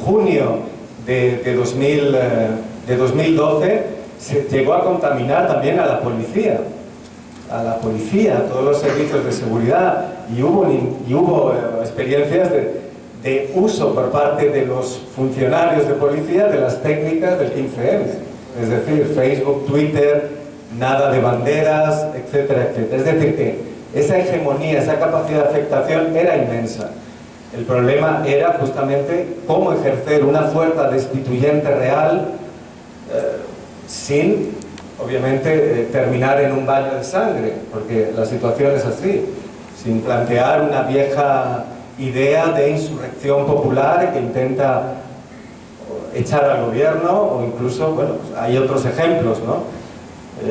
junio de 2012 se llegó a contaminar también a la policía, a todos los servicios de seguridad, y hubo experiencias de uso por parte de los funcionarios de policía de las técnicas del 15M, es decir, Facebook, Twitter, nada de banderas, etcétera, etcétera. Es decir, que esa hegemonía, esa capacidad de afectación era inmensa. El problema era justamente cómo ejercer una fuerza destituyente real sin, obviamente, terminar en un baño de sangre, porque la situación es así, sin plantear una vieja idea de insurrección popular que intenta echar al gobierno, o incluso, bueno, pues hay otros ejemplos, ¿no?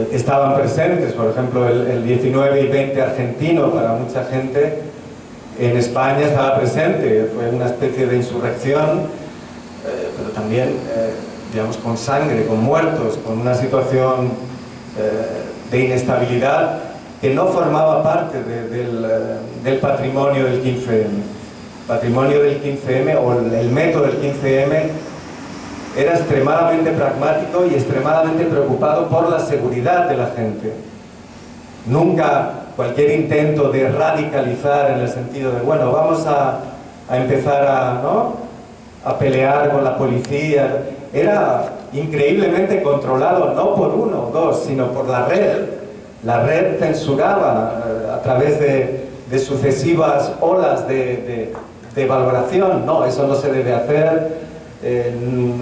Que estaban presentes, por ejemplo, el 19 y 20 argentino, para mucha gente en España estaba presente, fue una especie de insurrección, pero también, digamos, con sangre, con muertos, con una situación de inestabilidad que no formaba parte del patrimonio del 15M. El patrimonio del 15M, o el método del 15M, era extremadamente pragmático y extremadamente preocupado por la seguridad de la gente. Nunca cualquier intento de radicalizar en el sentido de, bueno, vamos a empezar a pelear con la policía, era increíblemente controlado, no por uno o dos, sino por la red. La red censuraba a través de sucesivas olas de valoración, no, eso no se debe hacer,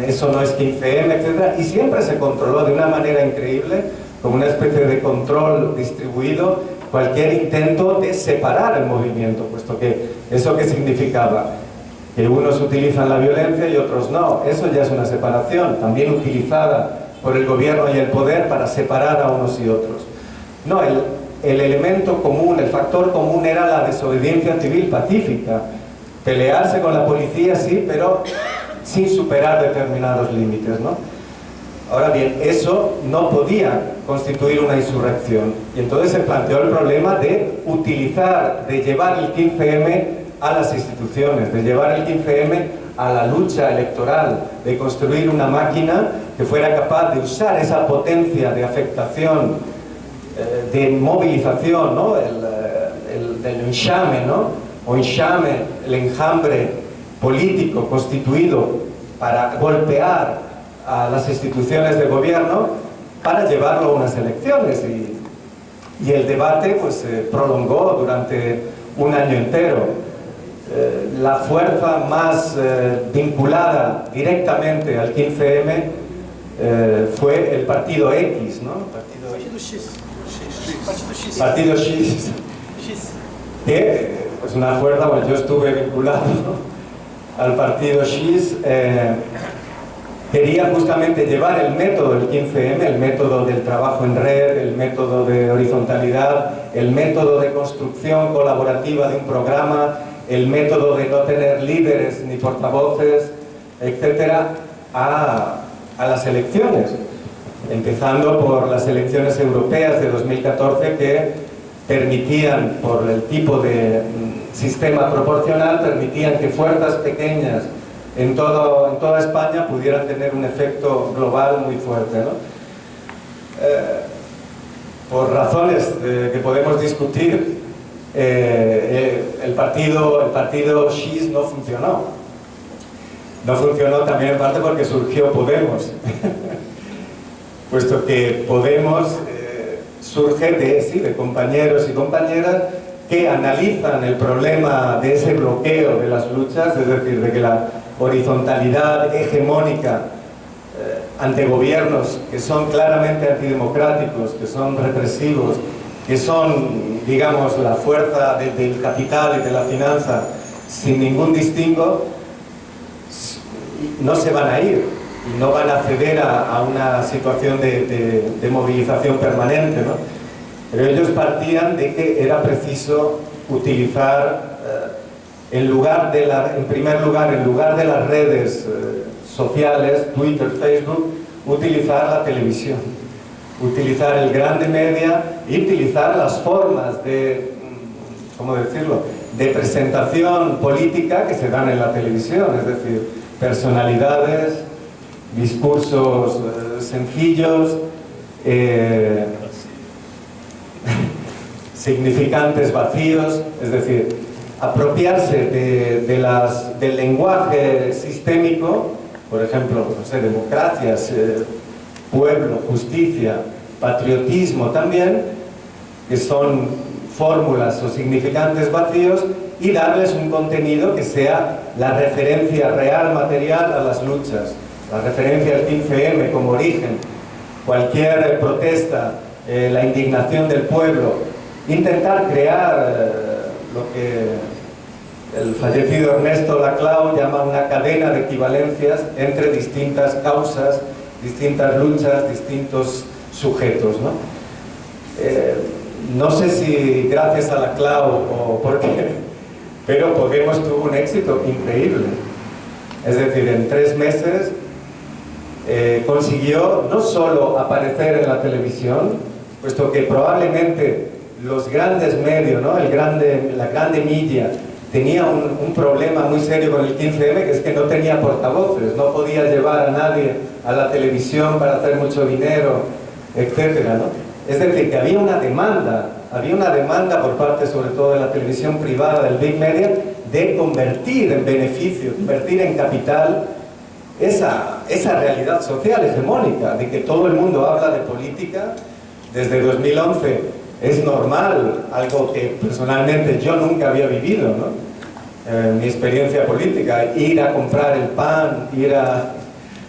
eso no es 15M, etc. Y siempre se controló de una manera increíble, como una especie de control distribuido, cualquier intento de separar el movimiento, puesto que eso que significaba que unos utilizan la violencia y otros no, eso ya es una separación, también utilizada por el gobierno y el poder para separar a unos y otros. No, el elemento común, el factor común era la desobediencia civil pacífica, pelearse con la policía, sí, pero sin superar determinados límites, ¿no? Ahora bien, eso no podía constituir una insurrección, y entonces se planteó el problema de utilizar, de llevar el 15M a las instituciones, de llevar el 15M a la lucha electoral, de construir una máquina que fuera capaz de usar esa potencia de afectación, de movilización, ¿no? del enxame, ¿no? O enxame, el enjambre político constituido para golpear a las instituciones de gobierno, para llevarlo a unas elecciones, y el debate pues se prolongó durante un año entero. La fuerza más vinculada directamente al 15M fue el partido X, ¿no? Partido X, que pues una fuerza, bueno, yo estuve vinculado al partido X, quería justamente llevar el método del 15M, el método del trabajo en red, el método de horizontalidad, el método de construcción colaborativa de un programa, el método de no tener líderes ni portavoces, etcétera, a las elecciones, empezando por las elecciones europeas de 2014, que permitían, por el tipo de sistema proporcional, permitían que fuerzas pequeñas en toda España pudieran tener un efecto global muy fuerte, ¿no? Por razones que podemos discutir, el partido X no funcionó. No funcionó también en parte porque surgió Podemos, puesto que Podemos surge de compañeros y compañeras que analizan el problema de ese bloqueo de las luchas, es decir, de que la horizontalidad hegemónica ante gobiernos que son claramente antidemocráticos, que son represivos, que son, digamos, la fuerza del capital y de la finanza sin ningún distingo, no se van a ir y no van a acceder a una situación de movilización permanente, ¿no? Pero ellos partían de que era preciso utilizar, en primer lugar, en lugar de las redes sociales, Twitter, Facebook, utilizar la televisión, utilizar el grande media y utilizar las formas de, ¿cómo decirlo?, de presentación política que se dan en la televisión, es decir, personalidades, discursos sencillos, significantes vacíos, es decir, apropiarse del lenguaje sistémico, por ejemplo, no sé, democracias, pueblo, justicia, patriotismo también, que son fórmulas o significantes vacíos, y darles un contenido que sea la referencia real, material a las luchas, la referencia al 15M como origen, cualquier protesta, la indignación del pueblo, intentar crear lo que el fallecido Ernesto Laclau llama una cadena de equivalencias entre distintas causas, distintas luchas, distintos sujetos, ¿no? No sé si gracias a Laclau o por qué, pero Podemos tuvo un éxito increíble. Es decir, en 3 meses consiguió no solo aparecer en la televisión, puesto que probablemente los grandes medios, ¿no? la grande media, tenía un problema muy serio con el 15M, que es que no tenía portavoces, no podía llevar a nadie a la televisión para hacer mucho dinero, etcétera, ¿no? Es decir, que había una demanda por parte sobre todo de la televisión privada, del Big Media, de convertir en beneficio, convertir en capital esa realidad social hegemónica, de que todo el mundo habla de política. Desde 2011 es normal, algo que personalmente yo nunca había vivido, ¿no? Mi experiencia política, ir a comprar el pan, ir a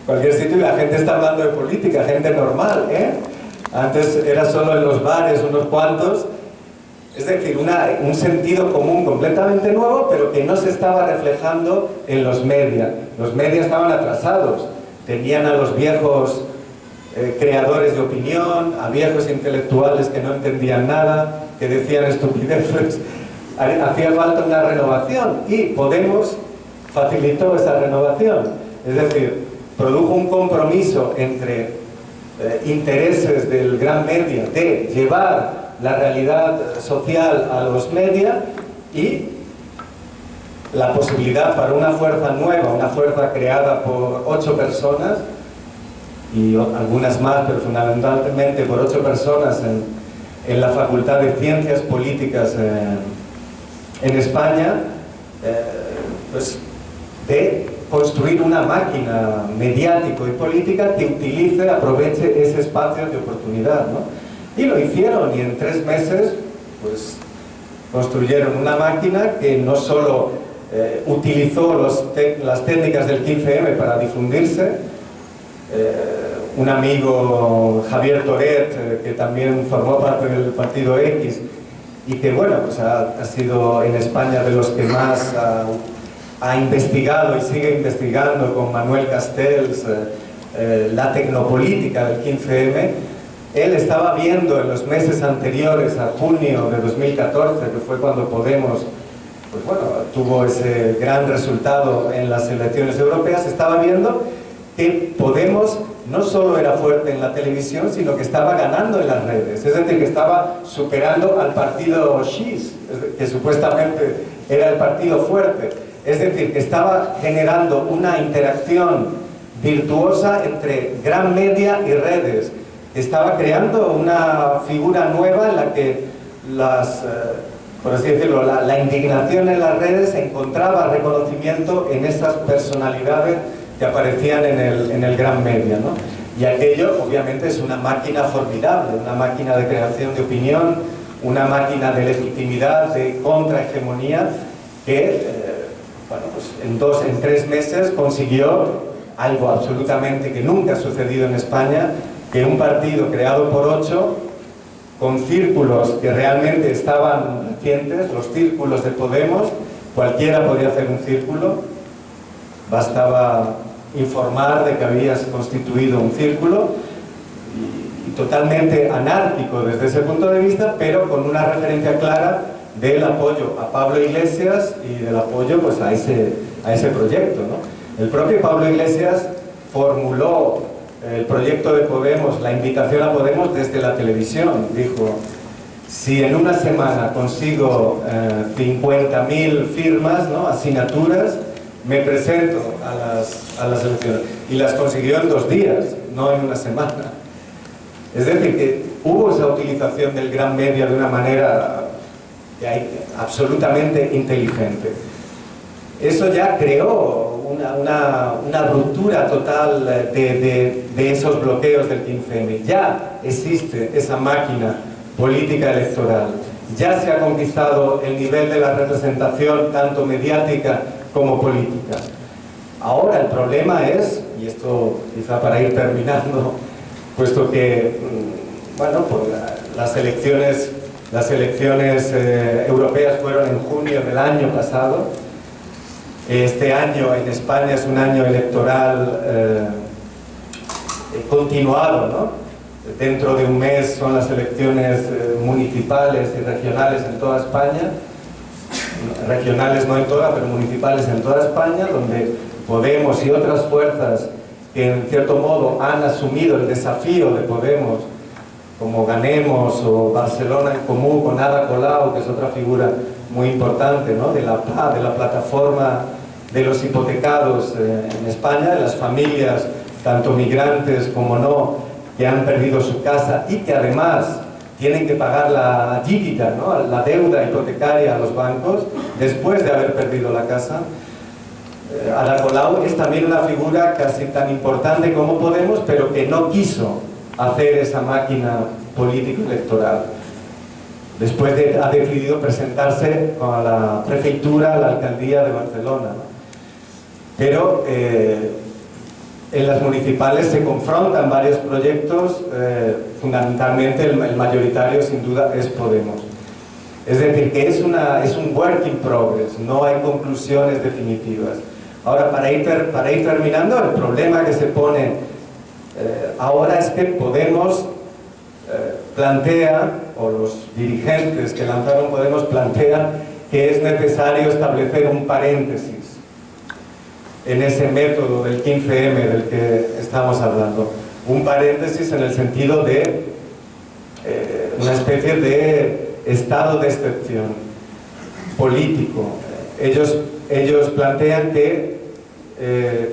cualquier sitio y la gente está hablando de política, gente normal, ¿eh? Antes era solo en los bares unos cuantos, es decir, un sentido común completamente nuevo, pero que no se estaba reflejando en los medios. Los medios estaban atrasados, tenían a los viejos creadores de opinión, a viejos intelectuales que no entendían nada, que decían estupideces. Hacía falta una renovación y Podemos facilitó esa renovación. Es decir, produjo un compromiso entre intereses del gran media de llevar la realidad social a los medios y la posibilidad para una fuerza nueva, una fuerza creada por 8 personas y algunas más, pero fundamentalmente por 8 personas en la Facultad de Ciencias Políticas en España, pues de construir una máquina mediático y política que utilice, aproveche ese espacio de oportunidad, ¿no? Y lo hicieron, y en 3 meses pues construyeron una máquina que no solo utilizó las técnicas del 15M para difundirse. Un amigo, Javier Toret, que también formó parte del Partido X y que, bueno, pues ha sido en España de los que más ha investigado y sigue investigando con Manuel Castells la tecnopolítica del 15M. Él estaba viendo en los meses anteriores a junio de 2014, que fue cuando Podemos, pues bueno, tuvo ese gran resultado en las elecciones europeas, estaba viendo que Podemos no solo era fuerte en la televisión, sino que estaba ganando en las redes. Es decir, que estaba superando al partido X, que supuestamente era el partido fuerte. Es decir, que estaba generando una interacción virtuosa entre gran media y redes. Estaba creando una figura nueva en la que por así decirlo, la indignación en las redes encontraba reconocimiento en esas personalidades que aparecían en el gran media, ¿no? Y aquello obviamente es una máquina formidable, una máquina de creación de opinión, una máquina de legitimidad, de contrahegemonía, que bueno, pues en 3 meses consiguió algo absolutamente que nunca ha sucedido en España, que un partido creado por 8, con círculos que realmente estaban recientes, los círculos de Podemos, cualquiera podía hacer un círculo, bastaba informar de que habías constituido un círculo, y totalmente anárquico desde ese punto de vista, pero con una referencia clara del apoyo a Pablo Iglesias y del apoyo pues a ese proyecto, ¿no? El propio Pablo Iglesias formuló el proyecto de Podemos, la invitación a Podemos desde la televisión. Dijo: si en una semana consigo 50.000 firmas, ¿no?, asignaturas, me presento a las elecciones. Y las consiguió en 2 días, no en una semana. Es decir, que hubo esa utilización del gran media de una manera absolutamente inteligente. Eso ya creó una ruptura total de esos bloqueos del 15M. Ya existe esa máquina política electoral. Ya se ha conquistado el nivel de la representación tanto mediática como política. Ahora el problema es, y esto quizá para ir terminando, puesto que, bueno, pues las elecciones europeas fueron en junio del año pasado. Este año en España es un año electoral continuado, ¿no? Dentro de un mes son las elecciones municipales y regionales en toda España, regionales no en toda, pero municipales en toda España, donde Podemos y otras fuerzas que en cierto modo han asumido el desafío de Podemos, como Ganemos o Barcelona en Comú con Ada Colau, que es otra figura muy importante, ¿no? de la plataforma de los hipotecados en España, de las familias, tanto migrantes como no, que han perdido su casa y que además tienen que pagar la dívida, ¿no? la deuda hipotecaria a los bancos después de haber perdido la casa. Ada Colau es también una figura casi tan importante como Podemos, pero que no quiso hacer esa máquina político-electoral. Después ha decidido presentarse a la prefectura, a la alcaldía de Barcelona, ¿no? Pero en las municipales se confrontan varios proyectos, fundamentalmente el mayoritario sin duda es Podemos. Es decir, que es un work in progress, no hay conclusiones definitivas. Ahora, para ir terminando, el problema que se pone ahora es que Podemos plantea, o los dirigentes que lanzaron Podemos plantean que es necesario establecer un paréntesis en ese método del 15M del que estamos hablando. Un paréntesis en el sentido de una especie de estado de excepción político. Ellos plantean que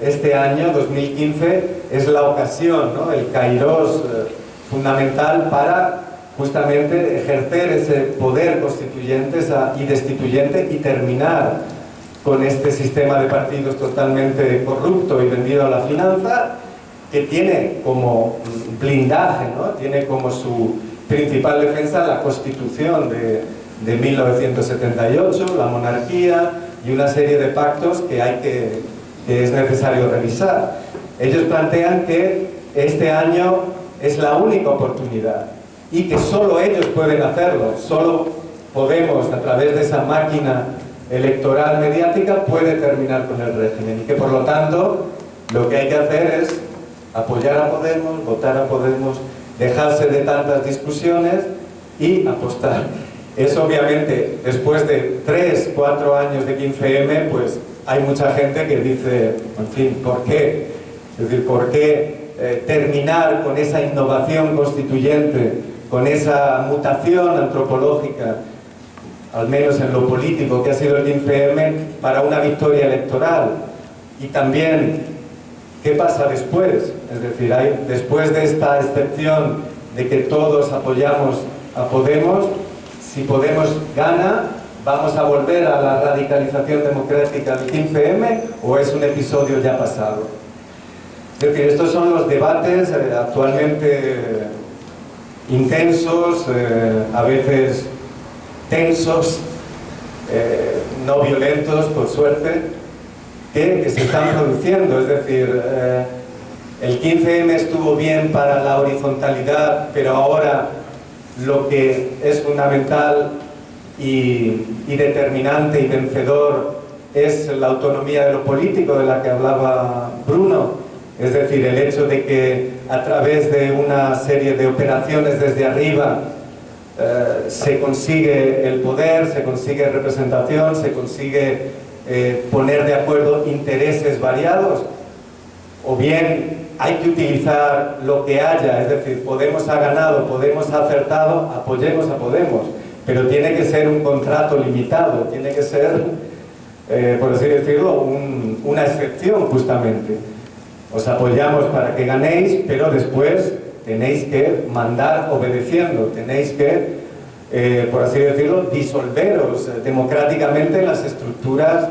este año, 2015, es la ocasión, ¿no? El kairos fundamental para justamente ejercer ese poder constituyente y destituyente y terminar con este sistema de partidos totalmente corrupto y vendido a la finanza, que tiene como blindaje, ¿no? Tiene como su principal defensa la Constitución de 1978, la monarquía y una serie de pactos que es necesario revisar. Ellos plantean que este año es la única oportunidad y que solo ellos pueden hacerlo, solo Podemos, a través de esa máquina electoral mediática, puede terminar con el régimen, y que por lo tanto lo que hay que hacer es apoyar a Podemos, votar a Podemos, dejarse de tantas discusiones y apostar. Eso obviamente, después de 3, 4 años de 15M, pues hay mucha gente que dice, en fin, ¿por qué? Es decir, ¿por qué terminar con esa innovación constituyente, con esa mutación antropológica, al menos en lo político, que ha sido el 15M, para una victoria electoral? Y también, ¿qué pasa después? Es decir, después de esta excepción de que todos apoyamos a Podemos, si Podemos gana, ¿vamos a volver a la radicalización democrática del 15M o es un episodio ya pasado? Es decir, estos son los debates actualmente intensos, a veces tensos, no violentos, por suerte, que se están produciendo. Es decir, el 15M estuvo bien para la horizontalidad, pero ahora lo que es fundamental y determinante y vencedor es la autonomía de lo político, de la que hablaba Bruno. Es decir, el hecho de que a través de una serie de operaciones desde arriba se consigue el poder, se consigue representación, se consigue poner de acuerdo intereses variados, o bien hay que utilizar lo que haya. Es decir, Podemos ha ganado, Podemos ha acertado, apoyemos a Podemos, pero tiene que ser un contrato limitado, tiene que ser por así decirlo, una excepción justamente. Os apoyamos para que ganéis, pero después tenéis que mandar obedeciendo, tenéis que, por así decirlo, disolveros democráticamente en las estructuras,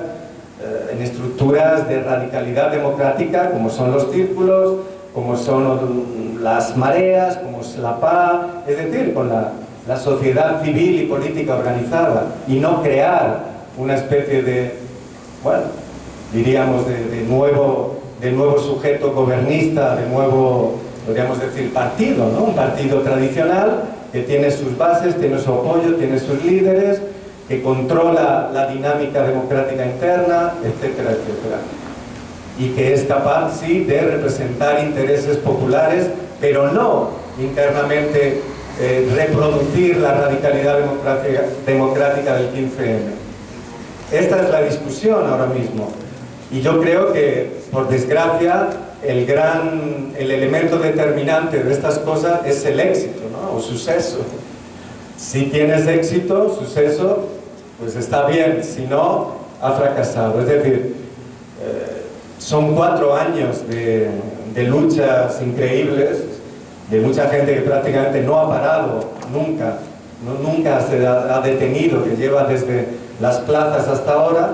en estructuras de radicalidad democrática, como son los círculos, como son las mareas, como es la PA, es decir, con la sociedad civil y política organizada, y no crear una especie de, bueno, diríamos, de nuevo sujeto gobernista, de nuevo, podríamos decir, partido, ¿no? Un partido tradicional que tiene sus bases, tiene su apoyo, tiene sus líderes, que controla la dinámica democrática interna, etcétera, etcétera. Y que es capaz, sí, de representar intereses populares, pero no internamente reproducir la radicalidad democrática del 15M. Esta es la discusión ahora mismo. Y yo creo que, por desgracia, el elemento determinante de estas cosas es el éxito, ¿no? O suceso. Si tienes éxito, suceso, pues está bien, si no, ha fracasado. Es decir, son 4 años de luchas increíbles, de mucha gente que prácticamente no ha parado nunca, nunca se ha detenido, que lleva desde las plazas hasta ahora.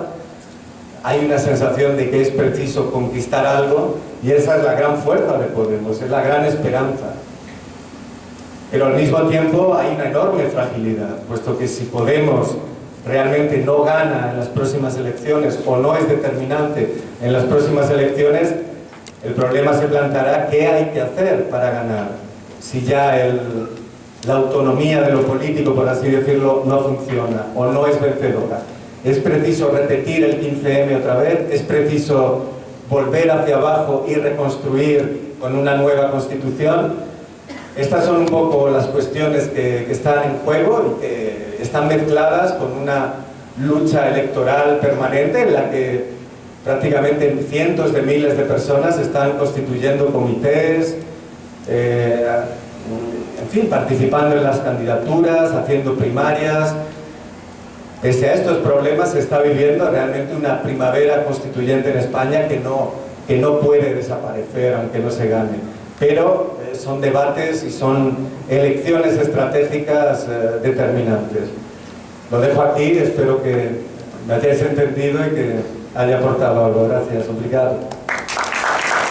Hay una sensación de que es preciso conquistar algo, y esa es la gran fuerza de Podemos, es la gran esperanza. Pero al mismo tiempo hay una enorme fragilidad, puesto que si Podemos realmente no gana en las próximas elecciones o no es determinante en las próximas elecciones, el problema se planteará qué hay que hacer para ganar. Si ya la autonomía de lo político, por así decirlo, no funciona o no es vencedora. Es preciso repetir el 15M otra vez, es preciso volver hacia abajo y reconstruir con una nueva constitución. Estas son un poco las cuestiones que están en juego y que están mezcladas con una lucha electoral permanente en la que prácticamente cientos de miles de personas están constituyendo comités, en fin, participando en las candidaturas, haciendo primarias. Pese a estos problemas se está viviendo realmente una primavera constituyente en España que no puede desaparecer aunque no se gane. Pero son debates y son elecciones estratégicas determinantes. Lo dejo aquí, espero que me hayáis entendido y que haya aportado algo. Gracias, obrigado.